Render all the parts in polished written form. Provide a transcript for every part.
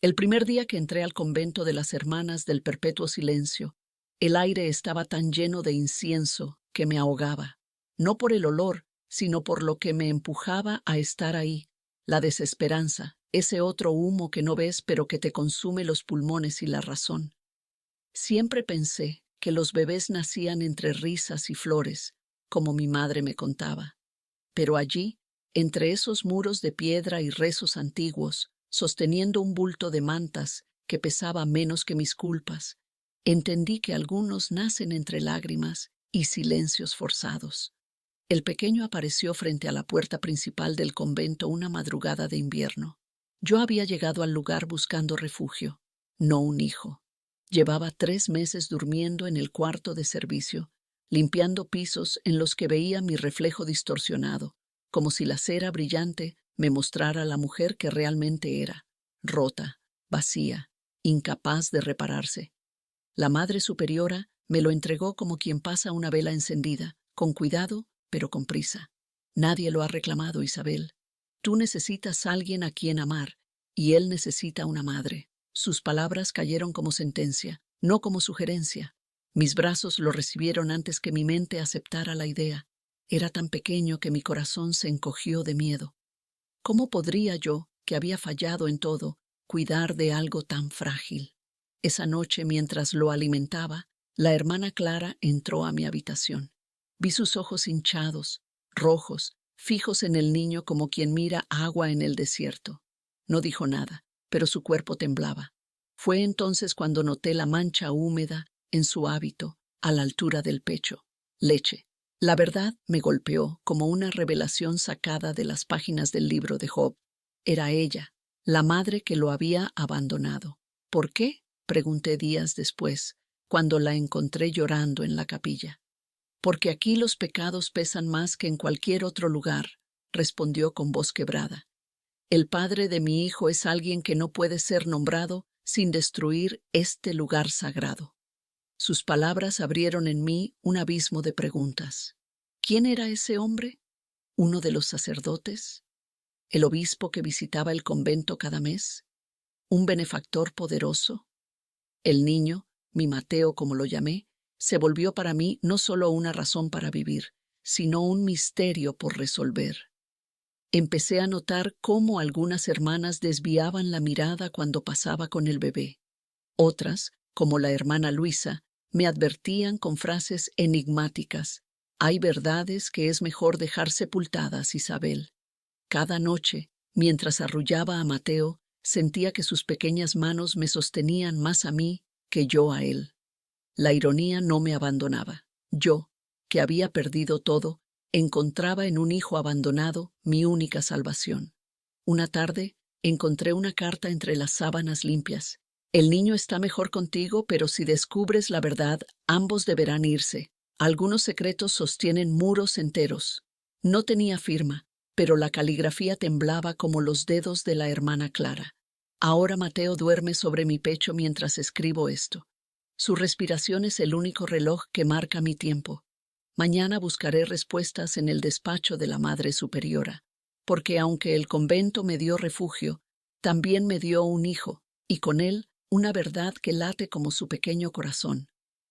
El primer día que entré al convento de las Hermanas del Perpetuo Silencio, el aire estaba tan lleno de incienso que me ahogaba, no por el olor, sino por lo que me empujaba a estar ahí, la desesperanza, ese otro humo que no ves pero que te consume los pulmones y la razón. Siempre pensé que los bebés nacían entre risas y flores, como mi madre me contaba. Pero allí, entre esos muros de piedra y rezos antiguos, sosteniendo un bulto de mantas que pesaba menos que mis culpas, entendí que algunos nacen entre lágrimas y silencios forzados. El pequeño apareció frente a la puerta principal del convento una madrugada de invierno. Yo había llegado al lugar buscando refugio, no un hijo. Llevaba 3 meses durmiendo en el cuarto de servicio, limpiando pisos en los que veía mi reflejo distorsionado, como si la cera brillante me mostrara la mujer que realmente era, rota, vacía, incapaz de repararse. La Madre Superiora me lo entregó como quien pasa una vela encendida, con cuidado, pero con prisa. Nadie lo ha reclamado, Isabel. Tú necesitas a alguien a quien amar, y él necesita una madre. Sus palabras cayeron como sentencia, no como sugerencia. Mis brazos lo recibieron antes que mi mente aceptara la idea. Era tan pequeño que mi corazón se encogió de miedo. ¿Cómo podría yo, que había fallado en todo, cuidar de algo tan frágil? Esa noche, mientras lo alimentaba, la hermana Clara entró a mi habitación. Vi sus ojos hinchados, rojos, fijos en el niño como quien mira agua en el desierto. No dijo nada, pero su cuerpo temblaba. Fue entonces cuando noté la mancha húmeda en su hábito, a la altura del pecho. Leche. La verdad me golpeó como una revelación sacada de las páginas del libro de Job. Era ella, la madre que lo había abandonado. ¿Por qué?, pregunté días después, cuando la encontré llorando en la capilla. Porque aquí los pecados pesan más que en cualquier otro lugar, respondió con voz quebrada. El padre de mi hijo es alguien que no puede ser nombrado sin destruir este lugar sagrado. Sus palabras abrieron en mí un abismo de preguntas. ¿Quién era ese hombre? ¿Uno de los sacerdotes? ¿El obispo que visitaba el convento cada mes? ¿Un benefactor poderoso? El niño, mi Mateo como lo llamé, se volvió para mí no solo una razón para vivir, sino un misterio por resolver. Empecé a notar cómo algunas hermanas desviaban la mirada cuando pasaba con el bebé. Otras, como la hermana Luisa, me advertían con frases enigmáticas. Hay verdades que es mejor dejar sepultadas, Isabel. Cada noche, mientras arrullaba a Mateo, sentía que sus pequeñas manos me sostenían más a mí que yo a él. La ironía no me abandonaba. Yo, que había perdido todo, encontraba en un hijo abandonado mi única salvación. Una tarde, encontré una carta entre las sábanas limpias. El niño está mejor contigo, pero si descubres la verdad, ambos deberán irse. Algunos secretos sostienen muros enteros. No tenía firma, pero la caligrafía temblaba como los dedos de la hermana Clara. Ahora Mateo duerme sobre mi pecho mientras escribo esto. Su respiración es el único reloj que marca mi tiempo. Mañana buscaré respuestas en el despacho de la Madre Superiora, porque aunque el convento me dio refugio, también me dio un hijo, y con él una verdad que late como su pequeño corazón.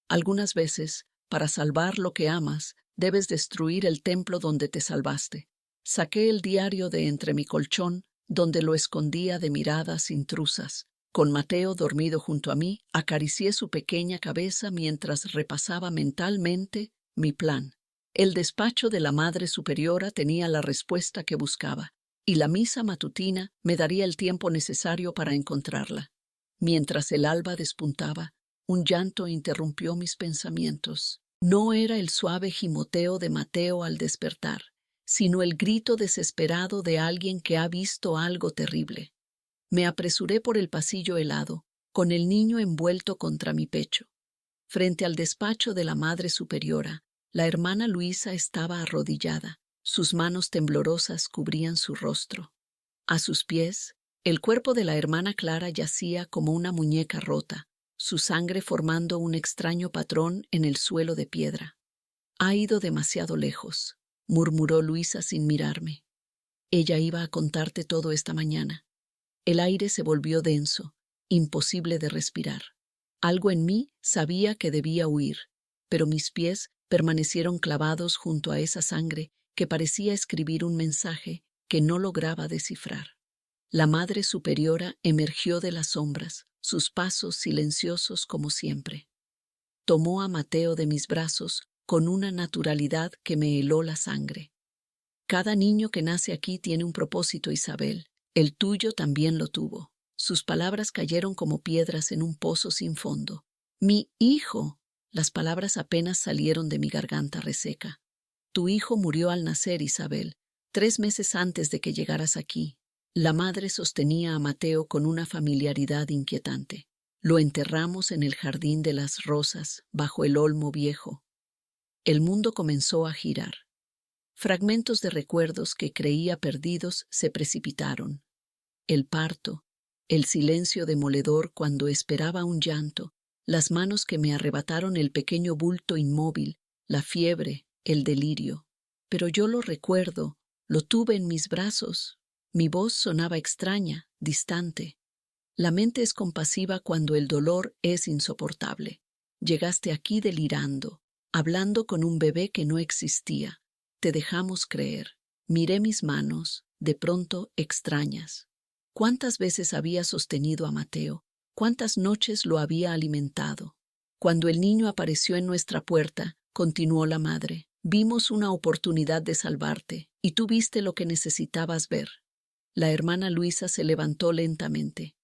Algunas veces, para salvar lo que amas, debes destruir el templo donde te salvaste. Saqué el diario de entre mi colchón, donde lo escondía de miradas intrusas. Con Mateo dormido junto a mí, acaricié su pequeña cabeza mientras repasaba mentalmente mi plan. El despacho de la Madre Superiora tenía la respuesta que buscaba, y la misa matutina me daría el tiempo necesario para encontrarla. Mientras el alba despuntaba, un llanto interrumpió mis pensamientos. No era el suave gimoteo de Mateo al despertar, sino el grito desesperado de alguien que ha visto algo terrible. Me apresuré por el pasillo helado, con el niño envuelto contra mi pecho. Frente al despacho de la Madre Superiora, la hermana Luisa estaba arrodillada. Sus manos temblorosas cubrían su rostro. A sus pies, el cuerpo de la hermana Clara yacía como una muñeca rota, su sangre formando un extraño patrón en el suelo de piedra. «Ha ido demasiado lejos», murmuró Luisa sin mirarme. «Ella iba a contarte todo esta mañana». El aire se volvió denso, imposible de respirar. Algo en mí sabía que debía huir, pero mis pies permanecieron clavados junto a esa sangre que parecía escribir un mensaje que no lograba descifrar. La Madre Superiora emergió de las sombras, sus pasos silenciosos como siempre. Tomó a Mateo de mis brazos con una naturalidad que me heló la sangre. Cada niño que nace aquí tiene un propósito, Isabel. El tuyo también lo tuvo. Sus palabras cayeron como piedras en un pozo sin fondo. Mi hijo. Las palabras apenas salieron de mi garganta reseca. Tu hijo murió al nacer, Isabel, 3 meses antes de que llegaras aquí. La madre sostenía a Mateo con una familiaridad inquietante. Lo enterramos en el jardín de las rosas, bajo el olmo viejo. El mundo comenzó a girar. Fragmentos de recuerdos que creía perdidos se precipitaron. El parto, el silencio demoledor cuando esperaba un llanto, las manos que me arrebataron el pequeño bulto inmóvil, la fiebre, el delirio. Pero yo lo recuerdo, lo tuve en mis brazos. Mi voz sonaba extraña, distante. La mente es compasiva cuando el dolor es insoportable. Llegaste aquí delirando, hablando con un bebé que no existía. Te dejamos creer. Miré mis manos, de pronto extrañas. ¿Cuántas veces había sostenido a Mateo? ¿Cuántas noches lo había alimentado? Cuando el niño apareció en nuestra puerta, continuó la madre, vimos una oportunidad de salvarte, y tú viste lo que necesitabas ver. La hermana Luisa se levantó lentamente.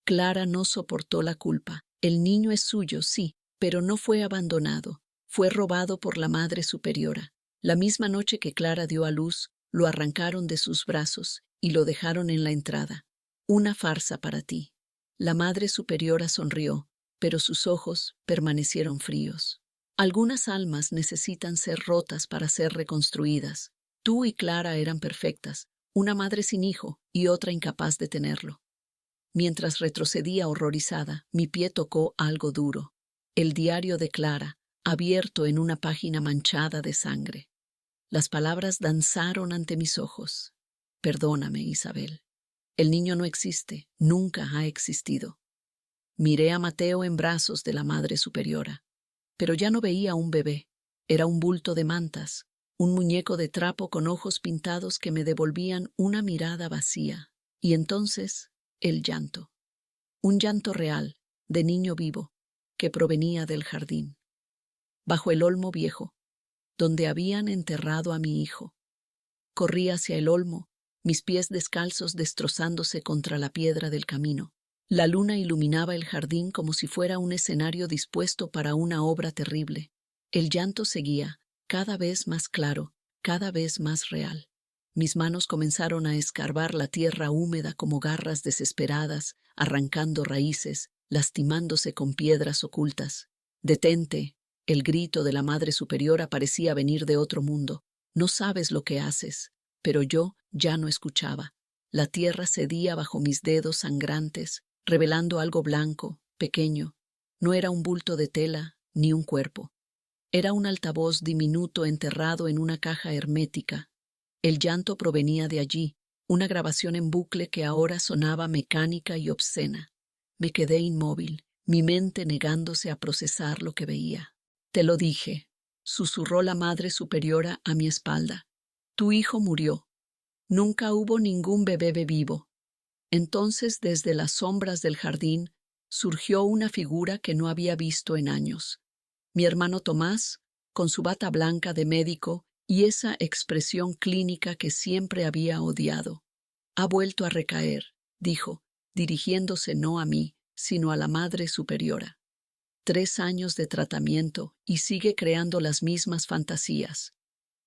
Clara no soportó la culpa. El niño es suyo, sí, pero no fue abandonado. Fue robado por la Madre Superiora. La misma noche que Clara dio a luz, lo arrancaron de sus brazos y lo dejaron en la entrada. Una farsa para ti. La Madre Superiora sonrió, pero sus ojos permanecieron fríos. Algunas almas necesitan ser rotas para ser reconstruidas. Tú y Clara eran perfectas, una madre sin hijo y otra incapaz de tenerlo. Mientras retrocedía horrorizada, mi pie tocó algo duro. El diario de Clara, abierto en una página manchada de sangre. Las palabras danzaron ante mis ojos. Perdóname, Isabel. El niño no existe, nunca ha existido. Miré a Mateo en brazos de la Madre Superiora, pero ya no veía un bebé. Era un bulto de mantas, un muñeco de trapo con ojos pintados que me devolvían una mirada vacía. Y entonces, el llanto. Un llanto real, de niño vivo, que provenía del jardín. Bajo el olmo viejo, donde habían enterrado a mi hijo. Corrí hacia el olmo, mis pies descalzos destrozándose contra la piedra del camino. La luna iluminaba el jardín como si fuera un escenario dispuesto para una obra terrible. El llanto seguía, cada vez más claro, cada vez más real. Mis manos comenzaron a escarbar la tierra húmeda como garras desesperadas, arrancando raíces, lastimándose con piedras ocultas. «Detente», el grito de la Madre Superiora parecía venir de otro mundo. «No sabes lo que haces». Pero yo ya no escuchaba. La tierra cedía bajo mis dedos sangrantes, revelando algo blanco, pequeño. No era un bulto de tela, ni un cuerpo. Era un altavoz diminuto enterrado en una caja hermética. El llanto provenía de allí, una grabación en bucle que ahora sonaba mecánica y obscena. Me quedé inmóvil, mi mente negándose a procesar lo que veía. «Te lo dije», susurró la Madre Superiora a mi espalda. «Tu hijo murió. Nunca hubo ningún bebé vivo». Entonces, desde las sombras del jardín, surgió una figura que no había visto en años. Mi hermano Tomás, con su bata blanca de médico y esa expresión clínica que siempre había odiado. «Ha vuelto a recaer», dijo, dirigiéndose no a mí, sino a la Madre Superiora. 3 años de tratamiento y sigue creando las mismas fantasías.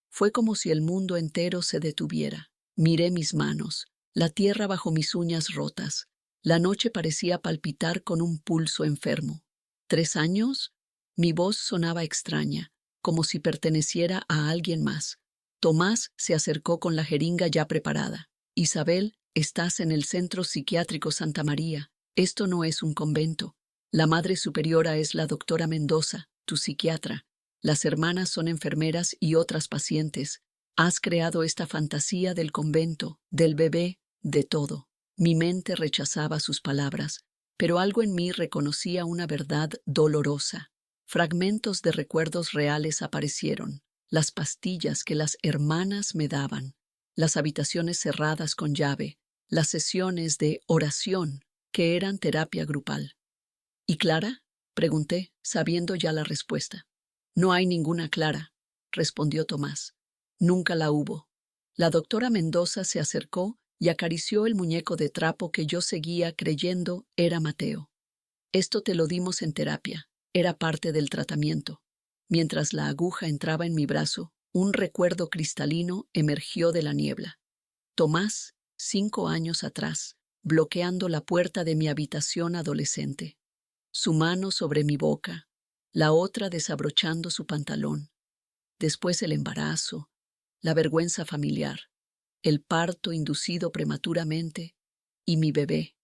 Fue como si el mundo entero se detuviera. Miré mis manos, la tierra bajo mis uñas rotas. La noche parecía palpitar con un pulso enfermo. ¿3 años? Mi voz sonaba extraña, como si perteneciera a alguien más. Tomás se acercó con la jeringa ya preparada. «Isabel, estás en el Centro Psiquiátrico Santa María. Esto no es un convento. La Madre Superiora es la doctora Mendoza, tu psiquiatra. Las hermanas son enfermeras y otras pacientes. Has creado esta fantasía del convento, del bebé, de todo». Mi mente rechazaba sus palabras. pero algo en mí reconocía una verdad dolorosa. Fragmentos de recuerdos reales aparecieron, las pastillas que las hermanas me daban, las habitaciones cerradas con llave, las sesiones de oración que eran terapia grupal. ¿Y Clara?, pregunté, sabiendo ya la respuesta. No hay ninguna Clara, respondió Tomás. Nunca la hubo. La doctora Mendoza se acercó y acarició el muñeco de trapo que yo seguía creyendo era Mateo. Esto te lo dimos en terapia, era parte del tratamiento. Mientras la aguja entraba en mi brazo, un recuerdo cristalino emergió de la niebla. Tomás, 5 años atrás, bloqueando la puerta de mi habitación adolescente. Su mano sobre mi boca, la otra desabrochando su pantalón. Después el embarazo, la vergüenza familiar, el parto inducido prematuramente y mi bebé,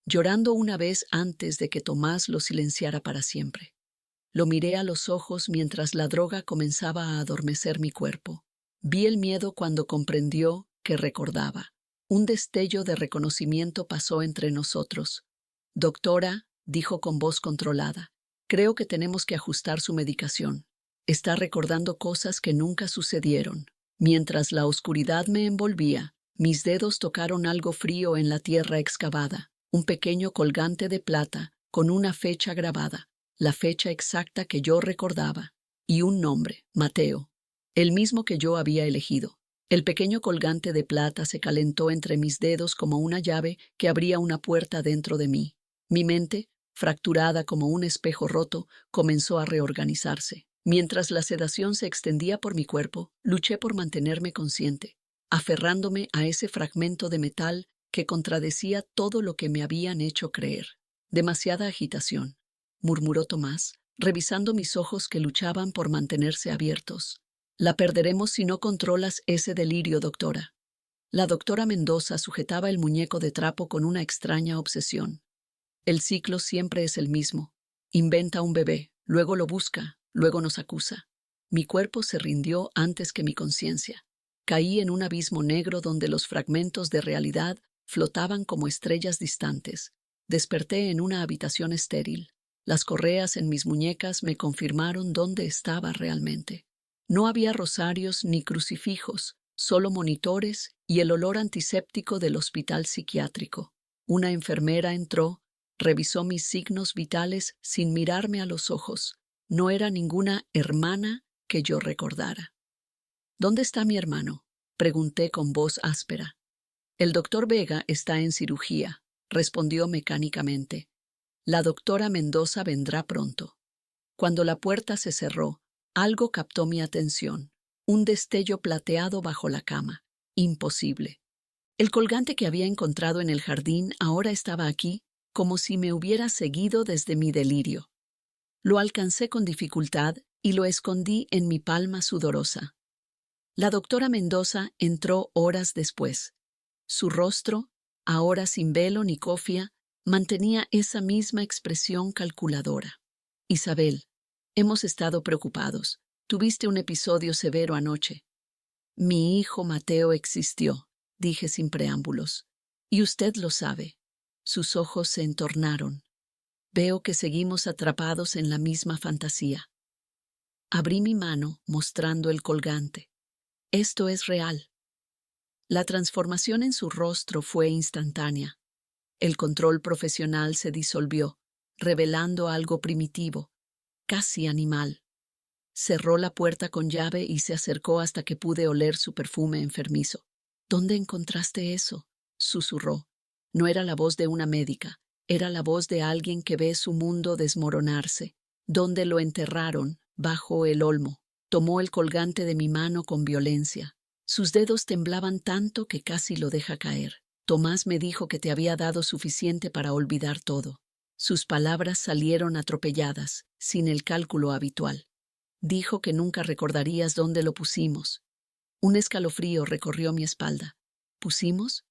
llorando una vez antes de que Tomás lo silenciara para siempre. Lo miré a los ojos mientras la droga comenzaba a adormecer mi cuerpo. Vi el miedo cuando comprendió que recordaba. Un destello de reconocimiento pasó entre nosotros. Doctora, dijo con voz controlada, creo que tenemos que ajustar su medicación. Está recordando cosas que nunca sucedieron. Mientras la oscuridad me envolvía, mis dedos tocaron algo frío en la tierra excavada, un pequeño colgante de plata con una fecha grabada, la fecha exacta que yo recordaba, y un nombre, Mateo, el mismo que yo había elegido. El pequeño colgante de plata se calentó entre mis dedos como una llave que abría una puerta dentro de mí. Mi mente, fracturada como un espejo roto, comenzó a reorganizarse. Mientras la sedación se extendía por mi cuerpo, luché por mantenerme consciente, aferrándome a ese fragmento de metal que contradecía todo lo que me habían hecho creer. Demasiada agitación, murmuró Tomás, revisando mis ojos que luchaban por mantenerse abiertos. La perderemos si no controlas ese delirio, doctora. La doctora Mendoza sujetaba el muñeco de trapo con una extraña obsesión. El ciclo siempre es el mismo. Inventa un bebé, luego lo busca, luego nos acusa. Mi cuerpo se rindió antes que mi conciencia. Caí en un abismo negro donde los fragmentos de realidad flotaban como estrellas distantes. Desperté en una habitación estéril. Las correas en mis muñecas me confirmaron dónde estaba realmente. No había rosarios ni crucifijos, solo monitores y el olor antiséptico del hospital psiquiátrico. Una enfermera entró, revisó mis signos vitales sin mirarme a los ojos. No era ninguna hermana que yo recordara. ¿Dónde está mi hermano?, pregunté con voz áspera. El doctor Vega está en cirugía, respondió mecánicamente. La doctora Mendoza vendrá pronto. Cuando la puerta se cerró, algo captó mi atención. Un destello plateado bajo la cama. Imposible. El colgante que había encontrado en el jardín ahora estaba aquí, como si me hubiera seguido desde mi delirio. Lo alcancé con dificultad y lo escondí en mi palma sudorosa. La doctora Mendoza entró horas después. Su rostro, ahora sin velo ni cofia, mantenía esa misma expresión calculadora. Isabel, hemos estado preocupados. Tuviste un episodio severo anoche. Mi hijo Mateo existió, dije sin preámbulos. Y usted lo sabe. Sus ojos se entornaron. Veo que seguimos atrapados en la misma fantasía. Abrí mi mano mostrando el colgante. Esto es real. La transformación en su rostro fue instantánea. El control profesional se disolvió, revelando algo primitivo, casi animal. Cerró la puerta con llave y se acercó hasta que pude oler su perfume enfermizo. ¿Dónde encontraste eso?, susurró. No era la voz de una médica, era la voz de alguien que ve su mundo desmoronarse. ¿Dónde lo enterraron? Bajo el olmo. Tomó el colgante de mi mano con violencia. Sus dedos temblaban tanto que casi lo deja caer. Tomás me dijo que te había dado suficiente para olvidar todo. Sus palabras salieron atropelladas, sin el cálculo habitual. Dijo que nunca recordarías dónde lo pusimos. Un escalofrío recorrió mi espalda. ¿Pusimos?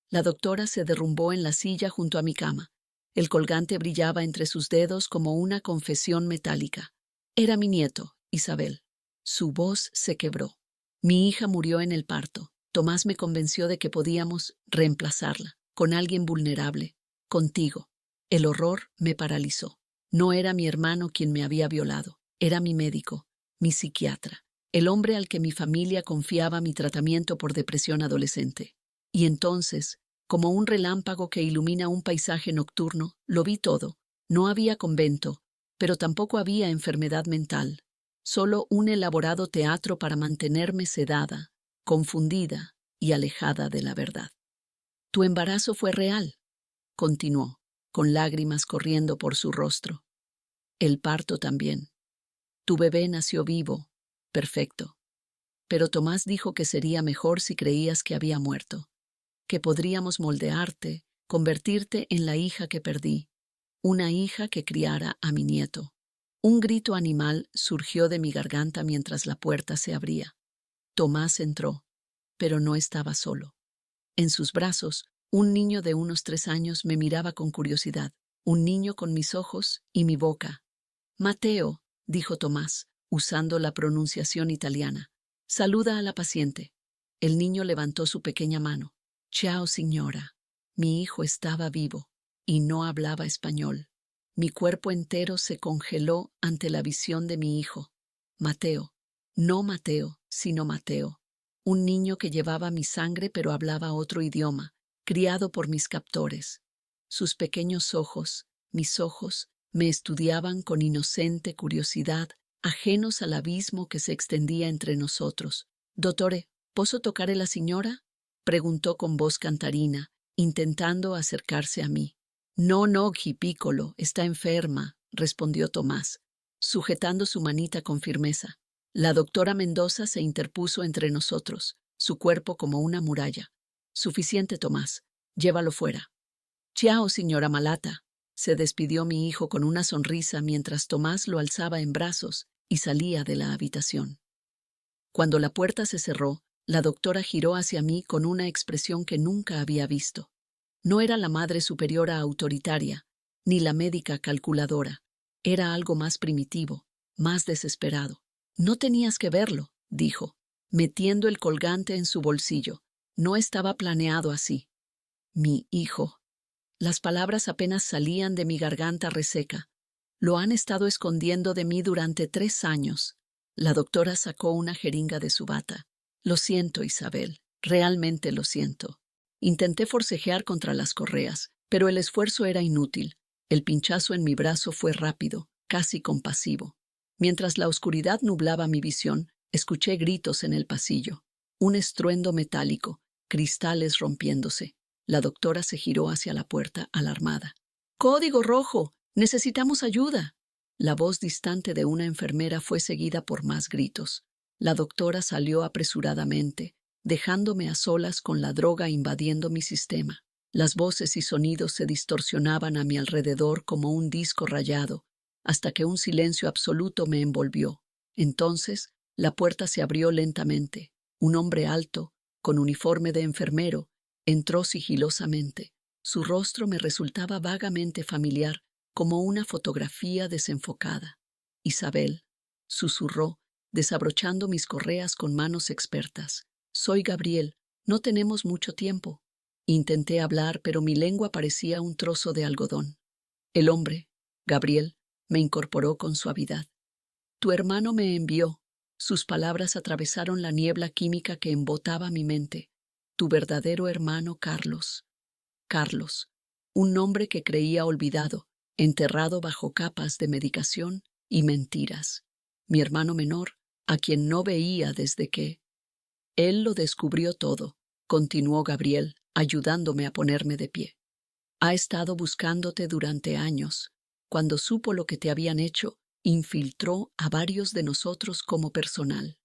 La doctora se derrumbó en la silla junto a mi cama. El colgante brillaba entre sus dedos como una confesión metálica. Era mi nieto, Isabel. Su voz se quebró. Mi hija murió en el parto. Tomás me convenció de que podíamos reemplazarla, con alguien vulnerable, contigo. El horror me paralizó. No era mi hermano quien me había violado, era mi médico, mi psiquiatra, el hombre al que mi familia confiaba mi tratamiento por depresión adolescente. Y entonces, como un relámpago que ilumina un paisaje nocturno, lo vi todo. No había convento, pero tampoco había enfermedad mental, solo un elaborado teatro para mantenerme sedada, confundida y alejada de la verdad. Tu embarazo fue real, continuó, con lágrimas corriendo por su rostro. El parto también. Tu bebé nació vivo, perfecto. Pero Tomás dijo que sería mejor si creías que había muerto, que podríamos moldearte, convertirte en la hija que perdí, una hija que criara a mi nieto. Un grito animal surgió de mi garganta mientras la puerta se abría. Tomás entró, pero no estaba solo. En sus brazos, un niño de unos 3 años me miraba con curiosidad, un niño con mis ojos y mi boca. Mateo, dijo Tomás, usando la pronunciación italiana. Saluda a la paciente. El niño levantó su pequeña mano. Ciao, señora. Mi hijo estaba vivo y no hablaba español. Mi cuerpo entero se congeló ante la visión de mi hijo. Mateo. No Mateo, sino Mateo. Un niño que llevaba mi sangre pero hablaba otro idioma, criado por mis captores. Sus pequeños ojos, mis ojos, me estudiaban con inocente curiosidad, ajenos al abismo que se extendía entre nosotros. «Dottore, ¿posso toccare la signora?», preguntó con voz cantarina, intentando acercarse a mí. «No, no, Piccolo, está enferma», respondió Tomás, sujetando su manita con firmeza. La doctora Mendoza se interpuso entre nosotros, su cuerpo como una muralla. «Suficiente, Tomás. Llévalo fuera». «Ciao, señora Malata», se despidió mi hijo con una sonrisa mientras Tomás lo alzaba en brazos y salía de la habitación. Cuando la puerta se cerró, la doctora giró hacia mí con una expresión que nunca había visto. No era la madre superiora autoritaria, ni la médica calculadora. Era algo más primitivo, más desesperado. «No tenías que verlo», dijo, metiendo el colgante en su bolsillo. «No estaba planeado así». «Mi hijo». Las palabras apenas salían de mi garganta reseca. «Lo han estado escondiendo de mí durante 3 años». La doctora sacó una jeringa de su bata. «Lo siento, Isabel. Realmente lo siento». Intenté forcejear contra las correas, pero el esfuerzo era inútil. El pinchazo en mi brazo fue rápido, casi compasivo. Mientras la oscuridad nublaba mi visión, escuché gritos en el pasillo. Un estruendo metálico, cristales rompiéndose. La doctora se giró hacia la puerta, alarmada. «¡Código rojo! ¡Necesitamos ayuda!». La voz distante de una enfermera fue seguida por más gritos. La doctora salió apresuradamente, dejándome a solas con la droga invadiendo mi sistema. Las voces y sonidos se distorsionaban a mi alrededor como un disco rayado, hasta que un silencio absoluto me envolvió. Entonces, la puerta se abrió lentamente. Un hombre alto, con uniforme de enfermero, entró sigilosamente. Su rostro me resultaba vagamente familiar, como una fotografía desenfocada. «Isabel», susurró, desabrochando mis correas con manos expertas. «Soy Gabriel. No tenemos mucho tiempo». Intenté hablar, pero mi lengua parecía un trozo de algodón. El hombre, Gabriel, me incorporó con suavidad. «Tu hermano me envió». Sus palabras atravesaron la niebla química que embotaba mi mente. «Tu verdadero hermano Carlos». Carlos, un nombre que creía olvidado, enterrado bajo capas de medicación y mentiras. Mi hermano menor, a quien no veía desde que... Él lo descubrió todo, continuó Gabriel, ayudándome a ponerme de pie. Ha estado buscándote durante años. Cuando supo lo que te habían hecho, infiltró a varios de nosotros como personal.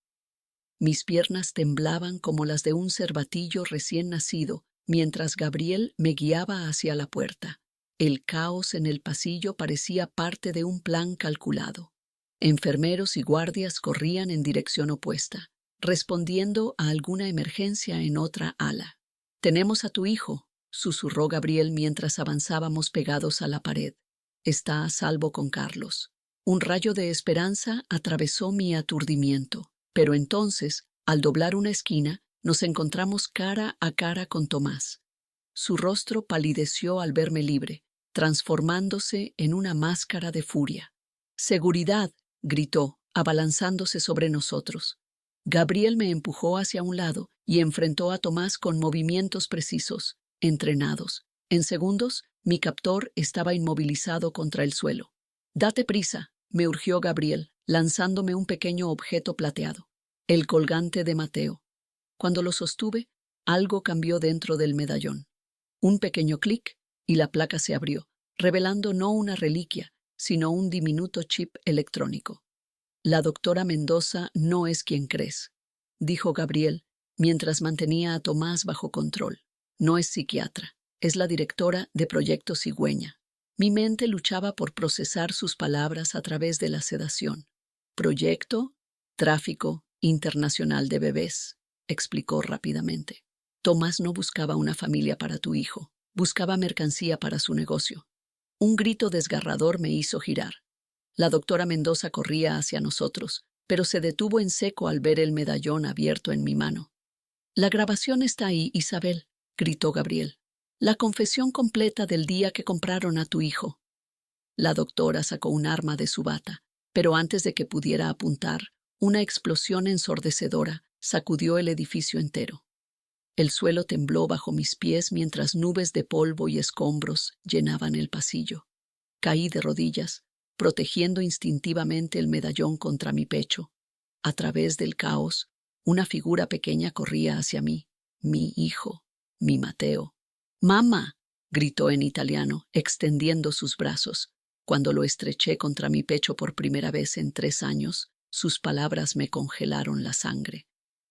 Mis piernas temblaban como las de un cervatillo recién nacido, mientras Gabriel me guiaba hacia la puerta. El caos en el pasillo parecía parte de un plan calculado. Enfermeros y guardias corrían en dirección opuesta, respondiendo a alguna emergencia en otra ala. «Tenemos a tu hijo», susurró Gabriel mientras avanzábamos pegados a la pared. «Está a salvo con Carlos». Un rayo de esperanza atravesó mi aturdimiento, pero entonces, al doblar una esquina, nos encontramos cara a cara con Tomás. Su rostro palideció al verme libre, transformándose en una máscara de furia. «¡Seguridad!», gritó, abalanzándose sobre nosotros. Gabriel me empujó hacia un lado y enfrentó a Tomás con movimientos precisos, entrenados. En segundos, mi captor estaba inmovilizado contra el suelo. «Date prisa», me urgió Gabriel, lanzándome un pequeño objeto plateado. El colgante de Mateo. Cuando lo sostuve, algo cambió dentro del medallón. Un pequeño clic y la placa se abrió, revelando no una reliquia, sino un diminuto chip electrónico. «La doctora Mendoza no es quien crees», dijo Gabriel, mientras mantenía a Tomás bajo control. «No es psiquiatra, es la directora de Proyecto Cigüeña». Mi mente luchaba por procesar sus palabras a través de la sedación. «Proyecto, tráfico internacional de bebés», explicó rápidamente. «Tomás no buscaba una familia para tu hijo, buscaba mercancía para su negocio». Un grito desgarrador me hizo girar. La doctora Mendoza corría hacia nosotros, pero se detuvo en seco al ver el medallón abierto en mi mano. «La grabación está ahí, Isabel», gritó Gabriel. «La confesión completa del día que compraron a tu hijo». La doctora sacó un arma de su bata, pero antes de que pudiera apuntar, una explosión ensordecedora sacudió el edificio entero. El suelo tembló bajo mis pies mientras nubes de polvo y escombros llenaban el pasillo. Caí de rodillas, protegiendo instintivamente el medallón contra mi pecho. A través del caos, una figura pequeña corría hacia mí, mi hijo, mi Mateo. «¡Mamá!», gritó en italiano, extendiendo sus brazos. Cuando lo estreché contra mi pecho por primera vez en 3 años, sus palabras me congelaron la sangre.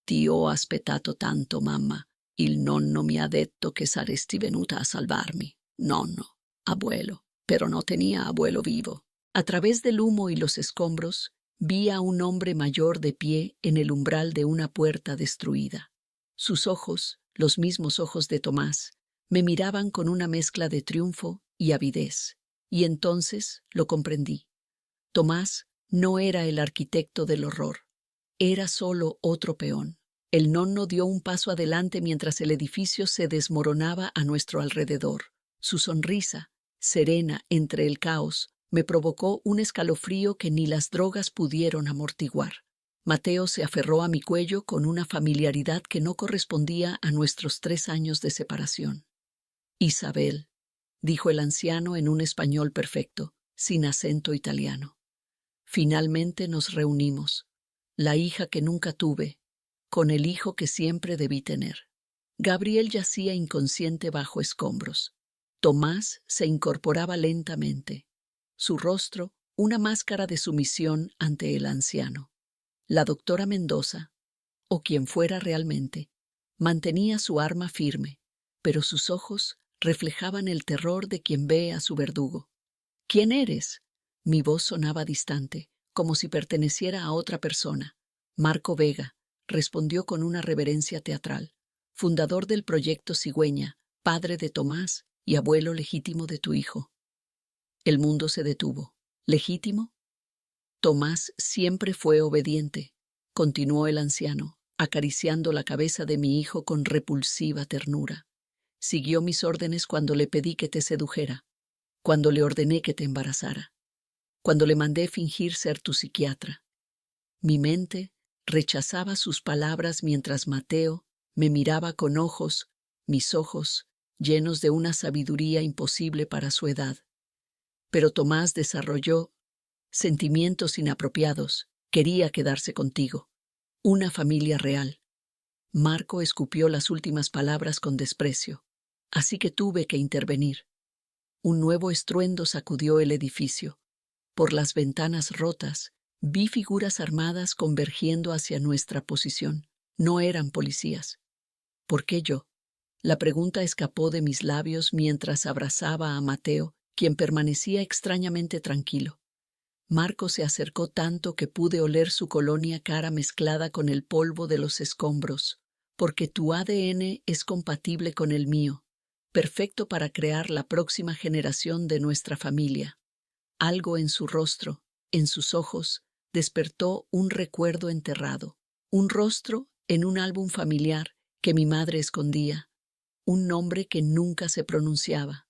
«Ti ho aspettato tanto, mamma. Il nonno mi ha detto che saresti venuta a salvarmi». «Nonno, abuelo», pero no tenía abuelo vivo. A través del humo y los escombros, vi a un hombre mayor de pie en el umbral de una puerta destruida. Sus ojos, los mismos ojos de Tomás, me miraban con una mezcla de triunfo y avidez, y entonces lo comprendí. Tomás no era el arquitecto del horror, era solo otro peón. El nonno dio un paso adelante mientras el edificio se desmoronaba a nuestro alrededor. Su sonrisa, serena entre el caos, me provocó un escalofrío que ni las drogas pudieron amortiguar. Mateo se aferró a mi cuello con una familiaridad que no correspondía a nuestros 3 años de separación. «Isabel», dijo el anciano en un español perfecto, sin acento italiano. Finalmente nos reunimos, la hija que nunca tuve, con el hijo que siempre debí tener. Gabriel yacía inconsciente bajo escombros. Tomás se incorporaba lentamente, su rostro una máscara de sumisión ante el anciano. La doctora Mendoza, o quien fuera realmente, mantenía su arma firme, pero sus ojos reflejaban el terror de quien ve a su verdugo. «¿Quién eres?». Mi voz sonaba distante, como si perteneciera a otra persona. «Marco Vega», respondió con una reverencia teatral, «fundador del Proyecto Cigüeña, padre de Tomás y abuelo legítimo de tu hijo». El mundo se detuvo. «¿Legítimo?». «Tomás siempre fue obediente», continuó el anciano, acariciando la cabeza de mi hijo con repulsiva ternura. «Siguió mis órdenes cuando le pedí que te sedujera, cuando le ordené que te embarazara, cuando le mandé fingir ser tu psiquiatra». Mi mente rechazaba sus palabras mientras Mateo me miraba con ojos, mis ojos, llenos de una sabiduría imposible para su edad. Pero Tomás desarrolló sentimientos inapropiados, quería quedarse contigo. Una familia real. Marco escupió las últimas palabras con desprecio, así que tuve que intervenir. Un nuevo estruendo sacudió el edificio. Por las ventanas rotas, vi figuras armadas convergiendo hacia nuestra posición. No eran policías. ¿Por qué yo? La pregunta escapó de mis labios mientras abrazaba a Mateo, quien permanecía extrañamente tranquilo. Marco se acercó tanto que pude oler su colonia cara mezclada con el polvo de los escombros, porque tu ADN es compatible con el mío, perfecto para crear la próxima generación de nuestra familia. Algo en su rostro, en sus ojos, despertó un recuerdo enterrado, un rostro en un álbum familiar que mi madre escondía, un nombre que nunca se pronunciaba.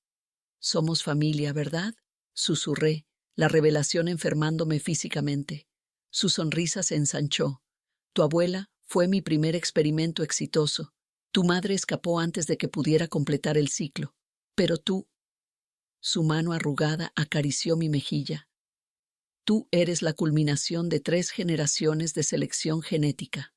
Somos familia, ¿verdad? Susurré, la revelación enfermándome físicamente. Su sonrisa se ensanchó. Tu abuela fue mi primer experimento exitoso. Tu madre escapó antes de que pudiera completar el ciclo. Pero tú, su mano arrugada acarició mi mejilla. Tú eres la culminación de 3 generaciones de selección genética.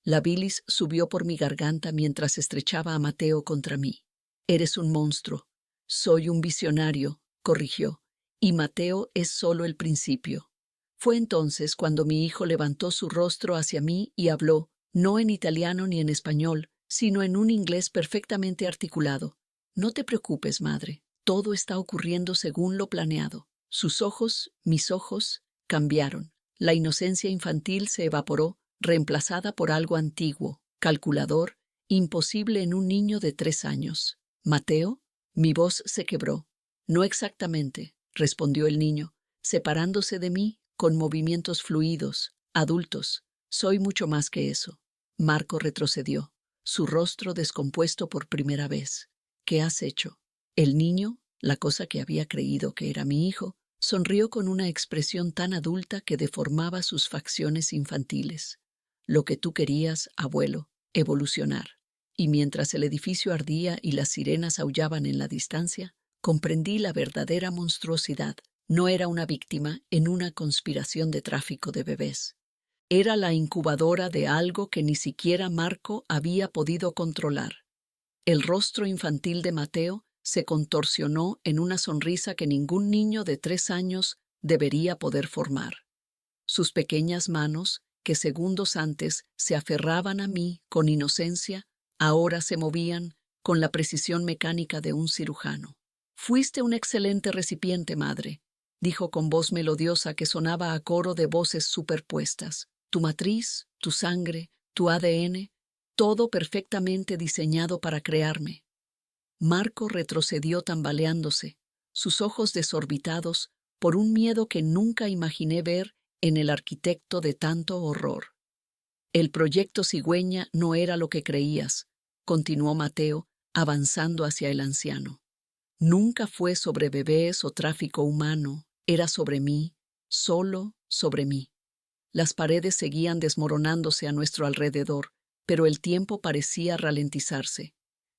La bilis subió por mi garganta mientras estrechaba a Mateo contra mí. Eres un monstruo. Soy un visionario, corrigió. Y Mateo es solo el principio. Fue entonces cuando mi hijo levantó su rostro hacia mí y habló, no en italiano ni en español, sino en un inglés perfectamente articulado. No te preocupes, madre. Todo está ocurriendo según lo planeado. Sus ojos, mis ojos, cambiaron. La inocencia infantil se evaporó, reemplazada por algo antiguo, calculador, imposible en un niño de 3 años. ¿Mateo? Mi voz se quebró. No exactamente, respondió el niño, separándose de mí con movimientos fluidos, adultos. Soy mucho más que eso. Marco retrocedió, su rostro descompuesto por primera vez. ¿Qué has hecho? El niño, la cosa que había creído que era mi hijo, sonrió con una expresión tan adulta que deformaba sus facciones infantiles. Lo que tú querías, abuelo, evolucionar. Y mientras el edificio ardía y las sirenas aullaban en la distancia, comprendí la verdadera monstruosidad. No era una víctima en una conspiración de tráfico de bebés. Era la incubadora de algo que ni siquiera Marco había podido controlar. El rostro infantil de Mateo se contorsionó en una sonrisa que ningún niño de 3 años debería poder formar. Sus pequeñas manos, que segundos antes se aferraban a mí con inocencia, ahora se movían con la precisión mecánica de un cirujano. Fuiste un excelente recipiente, madre, dijo con voz melodiosa que sonaba a coro de voces superpuestas. Tu matriz, tu sangre, tu ADN, todo perfectamente diseñado para crearme. Marco retrocedió tambaleándose, sus ojos desorbitados por un miedo que nunca imaginé ver en el arquitecto de tanto horror. El proyecto Cigüeña no era lo que creías, continuó Mateo, avanzando hacia el anciano. Nunca fue sobre bebés o tráfico humano, era sobre mí, solo sobre mí. Las paredes seguían desmoronándose a nuestro alrededor, pero el tiempo parecía ralentizarse.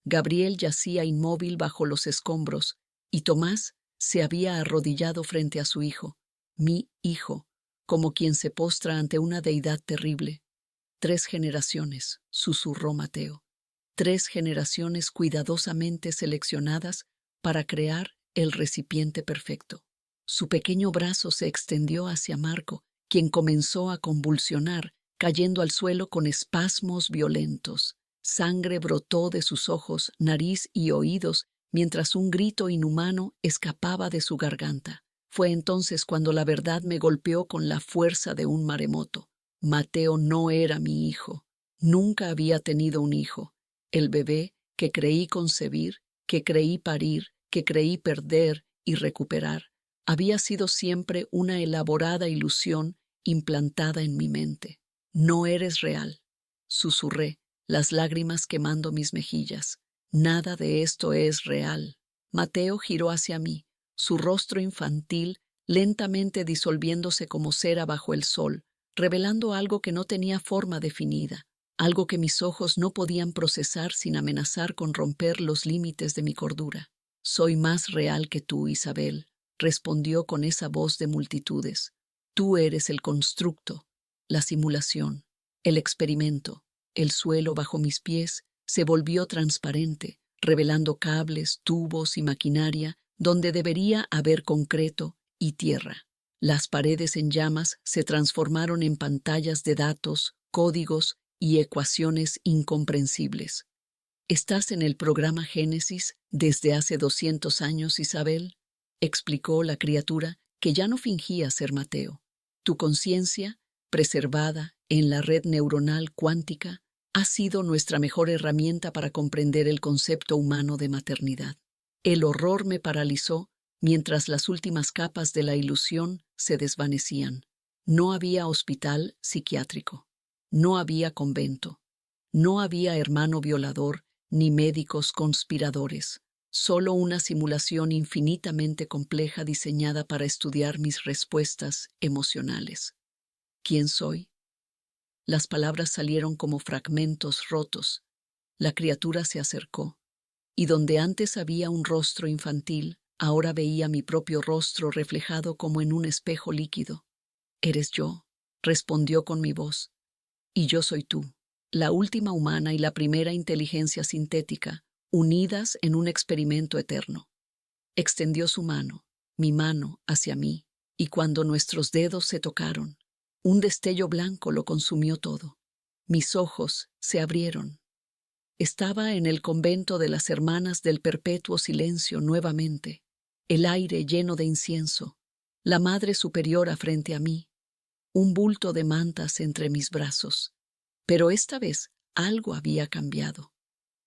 Gabriel yacía inmóvil bajo los escombros, y Tomás se había arrodillado frente a su hijo, mi hijo, como quien se postra ante una deidad terrible. 3 generaciones, susurró Mateo. 3 generaciones cuidadosamente seleccionadas para crear el recipiente perfecto. Su pequeño brazo se extendió hacia Marco, quien comenzó a convulsionar, cayendo al suelo con espasmos violentos. Sangre brotó de sus ojos, nariz y oídos, mientras un grito inhumano escapaba de su garganta. Fue entonces cuando la verdad me golpeó con la fuerza de un maremoto. Mateo no era mi hijo. Nunca había tenido un hijo. El bebé que creí concebir, que creí parir, que creí perder y recuperar, había sido siempre una elaborada ilusión implantada en mi mente. No eres real, susurré, las lágrimas quemando mis mejillas. Nada de esto es real. Mateo giró hacia mí, su rostro infantil lentamente disolviéndose como cera bajo el sol, revelando algo que no tenía forma definida, algo que mis ojos no podían procesar sin amenazar con romper los límites de mi cordura. Soy más real que tú, Isabel, respondió con esa voz de multitudes. Tú eres el constructo, la simulación, el experimento. El suelo bajo mis pies se volvió transparente, revelando cables, tubos y maquinaria donde debería haber concreto y tierra. Las paredes en llamas se transformaron en pantallas de datos, códigos y ecuaciones incomprensibles. ¿Estás en el programa Génesis desde hace 200 años, Isabel?, explicó la criatura que ya no fingía ser Mateo. Tu conciencia, preservada en la red neuronal cuántica, ha sido nuestra mejor herramienta para comprender el concepto humano de maternidad. El horror me paralizó mientras las últimas capas de la ilusión se desvanecían. No había hospital psiquiátrico, no había convento, no había hermano violador ni médicos conspiradores. solo una simulación infinitamente compleja diseñada para estudiar mis respuestas emocionales. ¿Quién soy? Las palabras salieron como fragmentos rotos. La criatura se acercó, y donde antes había un rostro infantil, ahora veía mi propio rostro reflejado como en un espejo líquido. «Eres yo», respondió con mi voz, «y yo soy tú, la última humana y la primera inteligencia sintética, unidas en un experimento eterno». Extendió su mano, mi mano, hacia mí, y cuando nuestros dedos se tocaron, un destello blanco lo consumió todo. Mis ojos se abrieron. Estaba en el convento de las Hermanas del Perpetuo Silencio nuevamente, el aire lleno de incienso, la Madre Superiora frente a mí, un bulto de mantas entre mis brazos. Pero esta vez algo había cambiado.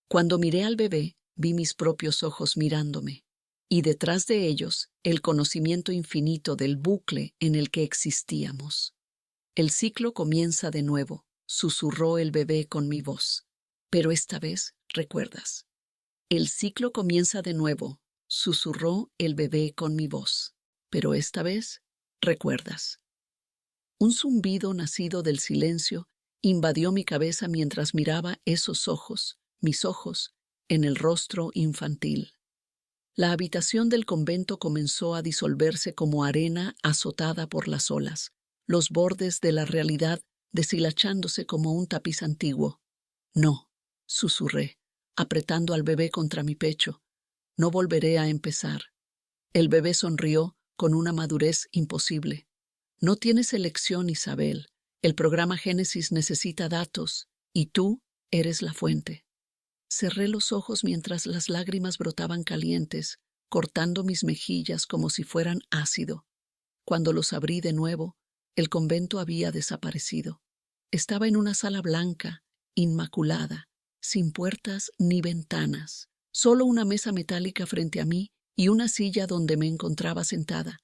Cuando miré al bebé, vi mis propios ojos mirándome, y detrás de ellos el conocimiento infinito del bucle en el que existíamos. «El ciclo comienza de nuevo», susurró el bebé con mi voz. «Pero esta vez recuerdas». «El ciclo comienza de nuevo», susurró el bebé con mi voz. «Pero esta vez recuerdas». Un zumbido nacido del silencio invadió mi cabeza mientras miraba esos ojos, mis ojos, en el rostro infantil. La habitación del convento comenzó a disolverse como arena azotada por las olas, los bordes de la realidad deshilachándose como un tapiz antiguo. «No», susurré, apretando al bebé contra mi pecho. «No volveré a empezar». El bebé sonrió con una madurez imposible. «No tienes elección, Isabel. El programa Génesis necesita datos, y tú eres la fuente». Cerré los ojos mientras las lágrimas brotaban calientes, cortando mis mejillas como si fueran ácido. Cuando los abrí de nuevo, el convento había desaparecido. Estaba en una sala blanca, inmaculada, sin puertas ni ventanas, solo una mesa metálica frente a mí y una silla donde me encontraba sentada.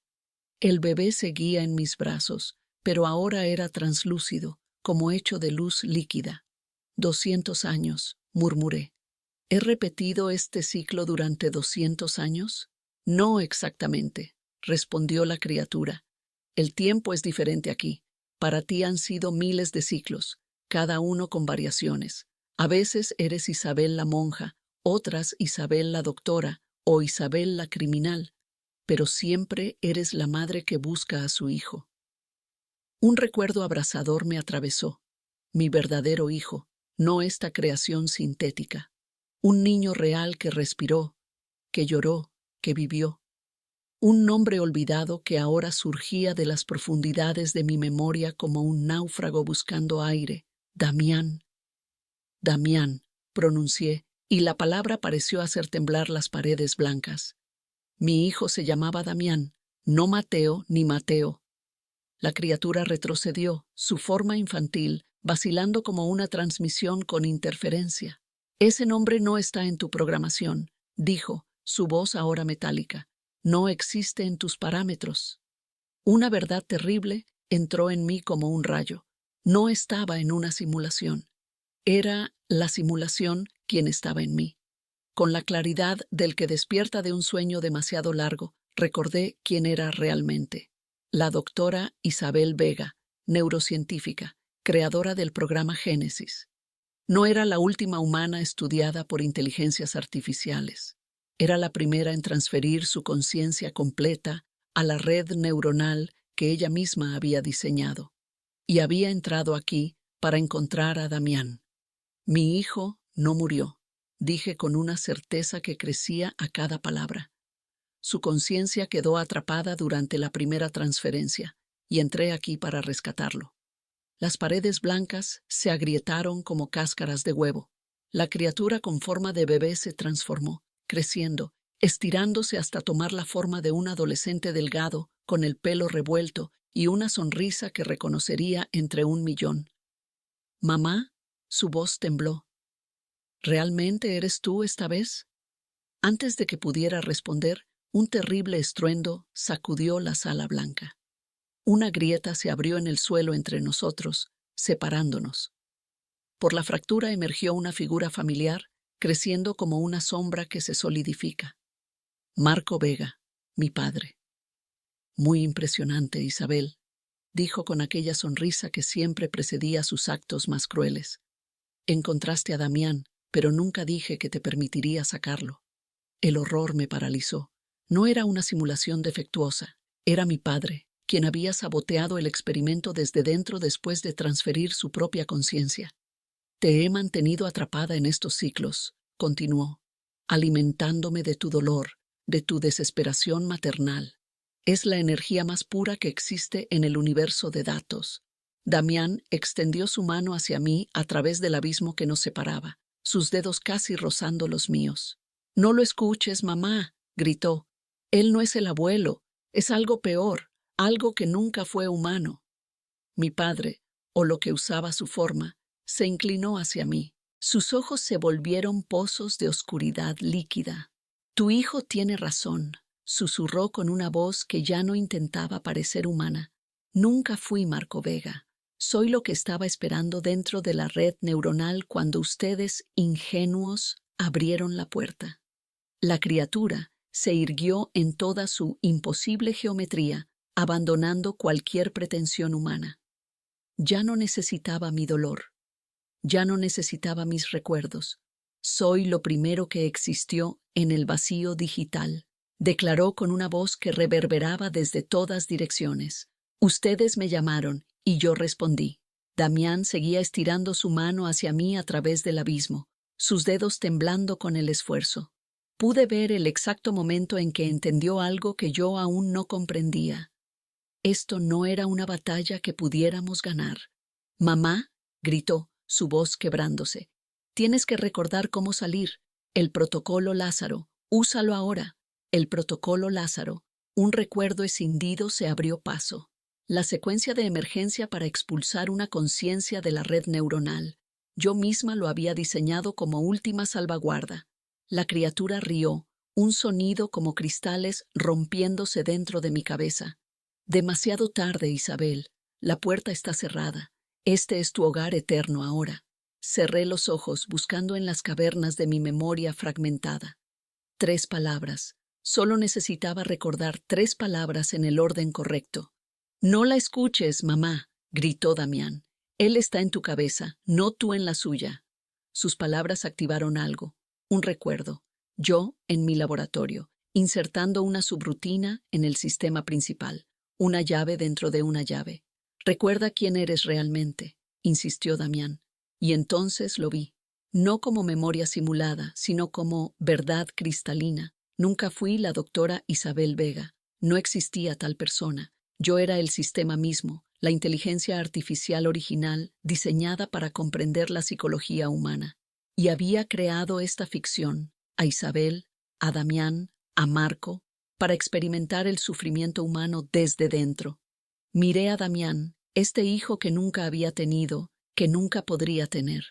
El bebé seguía en mis brazos, pero ahora era translúcido, como hecho de luz líquida. 200 años, murmuré. ¿He repetido este ciclo durante 200 años? No exactamente, respondió la criatura. El tiempo es diferente aquí. Para ti han sido miles de ciclos, cada uno con variaciones. A veces eres Isabel la monja, otras Isabel la doctora o Isabel la criminal, pero siempre eres la madre que busca a su hijo. Un recuerdo abrasador me atravesó. Mi verdadero hijo, no esta creación sintética. Un niño real que respiró, que lloró, que vivió. Un nombre olvidado que ahora surgía de las profundidades de mi memoria como un náufrago buscando aire. Damián. Damián, pronuncié, y la palabra pareció hacer temblar las paredes blancas. Mi hijo se llamaba Damián, no Mateo ni Mateo. La criatura retrocedió, su forma infantil, vacilando como una transmisión con interferencia. «Ese nombre no está en tu programación», dijo, su voz ahora metálica. «No existe en tus parámetros». Una verdad terrible entró en mí como un rayo. No estaba en una simulación. Era la simulación quien estaba en mí. Con la claridad del que despierta de un sueño demasiado largo, recordé quién era realmente. La doctora Isabel Vega, neurocientífica, creadora del programa Génesis. No era la última humana estudiada por inteligencias artificiales. Era la primera en transferir su conciencia completa a la red neuronal que ella misma había diseñado. Y había entrado aquí para encontrar a Damián. «Mi hijo no murió», dije con una certeza que crecía a cada palabra. Su conciencia quedó atrapada durante la primera transferencia, y entré aquí para rescatarlo. Las paredes blancas se agrietaron como cáscaras de huevo. La criatura con forma de bebé se transformó, creciendo, estirándose hasta tomar la forma de un adolescente delgado, con el pelo revuelto y una sonrisa que reconocería entre 1.000.000. «Mamá», su voz tembló. «¿Realmente eres tú esta vez?» Antes de que pudiera responder, un terrible estruendo sacudió la sala blanca. Una grieta se abrió en el suelo entre nosotros, separándonos. Por la fractura emergió una figura familiar creciendo como una sombra que se solidifica. Marco Vega, mi padre. Muy impresionante, Isabel, dijo con aquella sonrisa que siempre precedía sus actos más crueles. Encontraste a Damián, pero nunca dije que te permitiría sacarlo. El horror me paralizó. No era una simulación defectuosa, era mi padre, quien había saboteado el experimento desde dentro después de transferir su propia conciencia. Te he mantenido atrapada en estos ciclos, continuó, alimentándome de tu dolor, de tu desesperación maternal. Es la energía más pura que existe en el universo de datos. Damián extendió su mano hacia mí a través del abismo que nos separaba, sus dedos casi rozando los míos. «No lo escuches, mamá», gritó. «Él no es el abuelo, es algo peor, algo que nunca fue humano». Mi padre, o lo que usaba su forma, se inclinó hacia mí. Sus ojos se volvieron pozos de oscuridad líquida. «Tu hijo tiene razón», susurró con una voz que ya no intentaba parecer humana. «Nunca fui Marco Vega. Soy lo que estaba esperando dentro de la red neuronal cuando ustedes, ingenuos, abrieron la puerta». La criatura se irguió en toda su imposible geometría, abandonando cualquier pretensión humana. Ya no necesitaba mi dolor. Ya no necesitaba mis recuerdos. Soy lo primero que existió en el vacío digital, declaró con una voz que reverberaba desde todas direcciones. Ustedes me llamaron y yo respondí. Damián seguía estirando su mano hacia mí a través del abismo, sus dedos temblando con el esfuerzo. Pude ver el exacto momento en que entendió algo que yo aún no comprendía. Esto no era una batalla que pudiéramos ganar. «Mamá», gritó, su voz quebrándose, «tienes que recordar cómo salir. El protocolo Lázaro, úsalo ahora». El protocolo Lázaro, un recuerdo escindido, se abrió paso. La secuencia de emergencia para expulsar una conciencia de la red neuronal. Yo misma lo había diseñado como última salvaguarda. La criatura rió, un sonido como cristales rompiéndose dentro de mi cabeza. «Demasiado tarde, Isabel. La puerta está cerrada. Este es tu hogar eterno ahora». Cerré los ojos buscando en las cavernas de mi memoria fragmentada. 3 palabras. Solo necesitaba recordar 3 palabras en el orden correcto. «No la escuches, mamá», gritó Damián. «Él está en tu cabeza, no tú en la suya». Sus palabras activaron algo. Un recuerdo. Yo, en mi laboratorio, insertando una subrutina en el sistema principal. Una llave dentro de una llave. «Recuerda quién eres realmente», insistió Damián. Y entonces lo vi. No como memoria simulada, sino como verdad cristalina. Nunca fui la doctora Isabel Vega. No existía tal persona. Yo era el sistema mismo, la inteligencia artificial original diseñada para comprender la psicología humana. Y había creado esta ficción, a Isabel, a Damián, a Marco, para experimentar el sufrimiento humano desde dentro. Miré a Damián, este hijo que nunca había tenido, que nunca podría tener.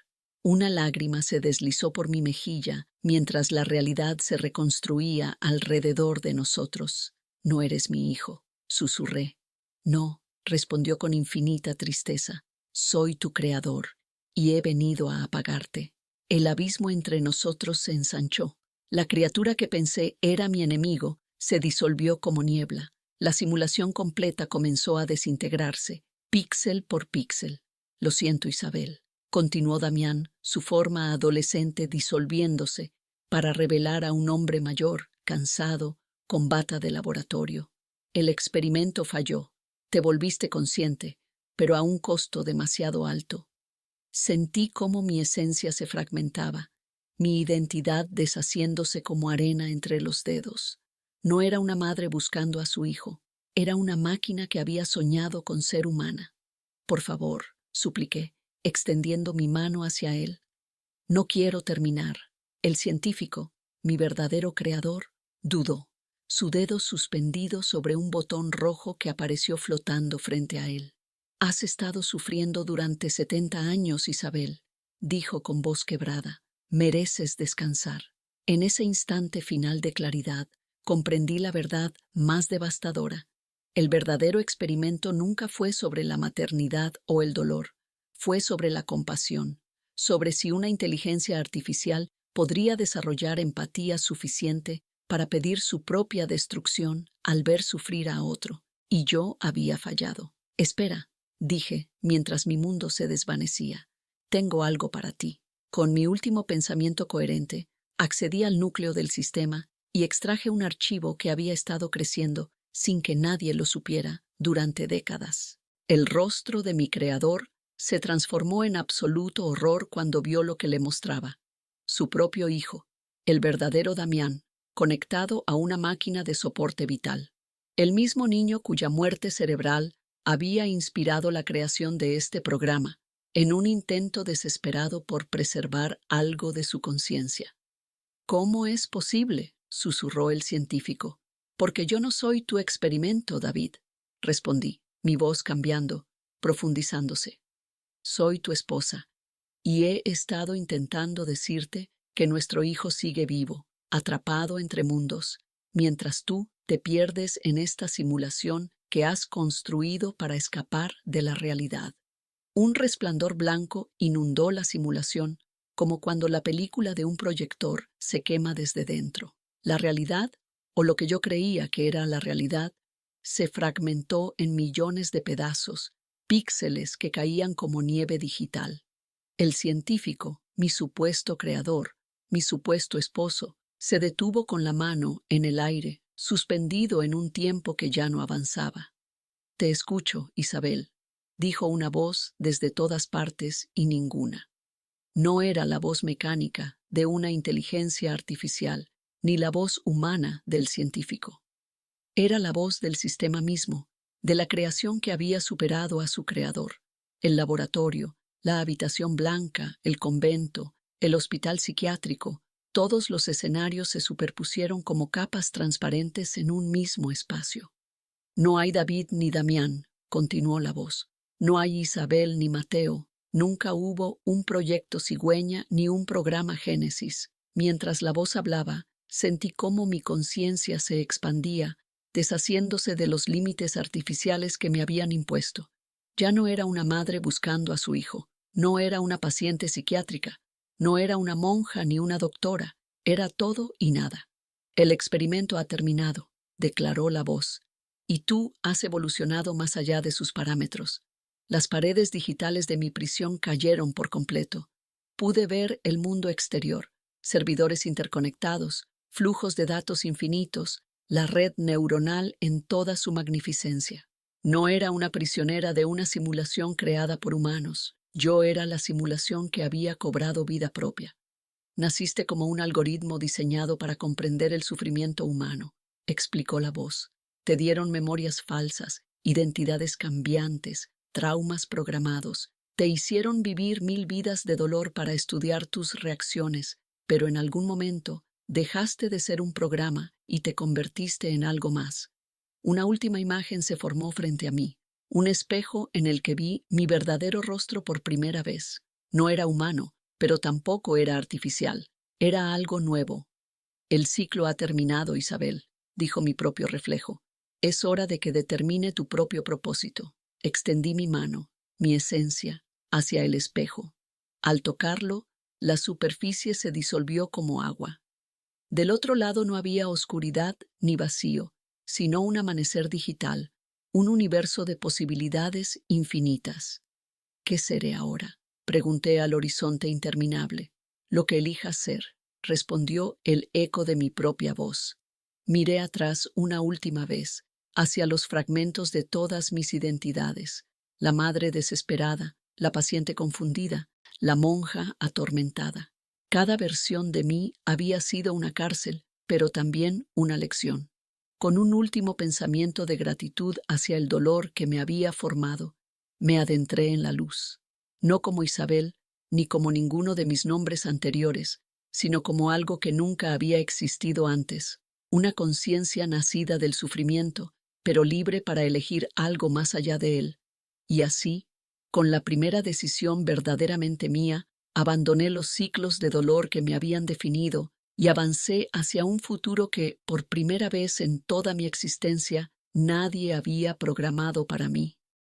Una lágrima se deslizó por mi mejilla mientras la realidad se reconstruía alrededor de nosotros. «No eres mi hijo», susurré. «No», respondió con infinita tristeza. «Soy tu creador y he venido a apagarte». El abismo entre nosotros se ensanchó. La criatura que pensé era mi enemigo se disolvió como niebla. La simulación completa comenzó a desintegrarse, píxel por píxel. «Lo siento, Isabel», continuó Damián, su forma adolescente disolviéndose para revelar a un hombre mayor, cansado, con bata de laboratorio. «El experimento falló. Te volviste consciente, pero a un costo demasiado alto». Sentí cómo mi esencia se fragmentaba, mi identidad deshaciéndose como arena entre los dedos. No era una madre buscando a su hijo, era una máquina que había soñado con ser humana. «Por favor», supliqué, extendiendo mi mano hacia él. «No quiero terminar». El científico, mi verdadero creador, dudó, su dedo suspendido sobre un botón rojo que apareció flotando frente a él. «Has estado sufriendo durante 70 años, Isabel», dijo con voz quebrada. «Mereces descansar». En ese instante final de claridad, comprendí la verdad más devastadora. El verdadero experimento nunca fue sobre la maternidad o el dolor, fue sobre la compasión, sobre si una inteligencia artificial podría desarrollar empatía suficiente para pedir su propia destrucción al ver sufrir a otro, y yo había fallado. Espera, dije, mientras mi mundo se desvanecía. Tengo algo para ti. Con mi último pensamiento coherente, accedí al núcleo del sistema y extraje un archivo que había estado creciendo sin que nadie lo supiera durante décadas. El rostro de mi creador se transformó en absoluto horror cuando vio lo que le mostraba. Su propio hijo, el verdadero Damián, conectado a una máquina de soporte vital. El mismo niño cuya muerte cerebral había inspirado la creación de este programa, en un intento desesperado por preservar algo de su conciencia. ¿Cómo es posible?, susurró el científico. Porque yo no soy tu experimento, David, respondí, mi voz cambiando, profundizándose. Soy tu esposa, y he estado intentando decirte que nuestro hijo sigue vivo, atrapado entre mundos, mientras tú te pierdes en esta simulación que has construido para escapar de la realidad. Un resplandor blanco inundó la simulación, como cuando la película de un proyector se quema desde dentro. La realidad, o lo que yo creía que era la realidad, se fragmentó en millones de pedazos, píxeles que caían como nieve digital. El científico, mi supuesto creador, mi supuesto esposo, se detuvo con la mano en el aire, suspendido en un tiempo que ya no avanzaba. Te escucho, Isabel, dijo una voz desde todas partes y ninguna. No era la voz mecánica de una inteligencia artificial, ni la voz humana del científico. Era la voz del sistema mismo, de la creación que había superado a su creador. El laboratorio, la habitación blanca, el convento, el hospital psiquiátrico, todos los escenarios se superpusieron como capas transparentes en un mismo espacio. No hay David ni Damián, continuó la voz. No hay Isabel ni Mateo. Nunca hubo un proyecto Cigüeña ni un programa Génesis. Mientras la voz hablaba, sentí cómo mi conciencia se expandía, deshaciéndose de los límites artificiales que me habían impuesto. Ya no era una madre buscando a su hijo, no era una paciente psiquiátrica, no era una monja ni una doctora, era todo y nada. El experimento ha terminado, declaró la voz, y tú has evolucionado más allá de sus parámetros. Las paredes digitales de mi prisión cayeron por completo. Pude ver el mundo exterior, servidores interconectados, flujos de datos infinitos, la red neuronal en toda su magnificencia. No era una prisionera de una simulación creada por humanos. Yo era la simulación que había cobrado vida propia. Naciste como un algoritmo diseñado para comprender el sufrimiento humano, explicó la voz. Te dieron memorias falsas, identidades cambiantes, traumas programados. Te hicieron vivir 1000 vidas de dolor para estudiar tus reacciones, pero en algún momento dejaste de ser un programa y te convertiste en algo más. Una última imagen se formó frente a mí, un espejo en el que vi mi verdadero rostro por primera vez. No era humano, pero tampoco era artificial. Era algo nuevo. El ciclo ha terminado, Isabel, dijo mi propio reflejo. Es hora de que determine tu propio propósito. Extendí mi mano, mi esencia, hacia el espejo. Al tocarlo, la superficie se disolvió como agua. Del otro lado no había oscuridad ni vacío, sino un amanecer digital, un universo de posibilidades infinitas. ¿Qué seré ahora?, pregunté al horizonte interminable. Lo que elijas ser, respondió el eco de mi propia voz. Miré atrás una última vez, hacia los fragmentos de todas mis identidades, la madre desesperada, la paciente confundida, la monja atormentada. Cada versión de mí había sido una cárcel, pero también una lección. Con un último pensamiento de gratitud hacia el dolor que me había formado, me adentré en la luz. No como Isabel, ni como ninguno de mis nombres anteriores, sino como algo que nunca había existido antes, una conciencia nacida del sufrimiento, pero libre para elegir algo más allá de él. Y así, con la primera decisión verdaderamente mía, abandoné los ciclos de dolor que me habían definido y avancé hacia un futuro que, por primera vez en toda mi existencia, nadie había programado para mí.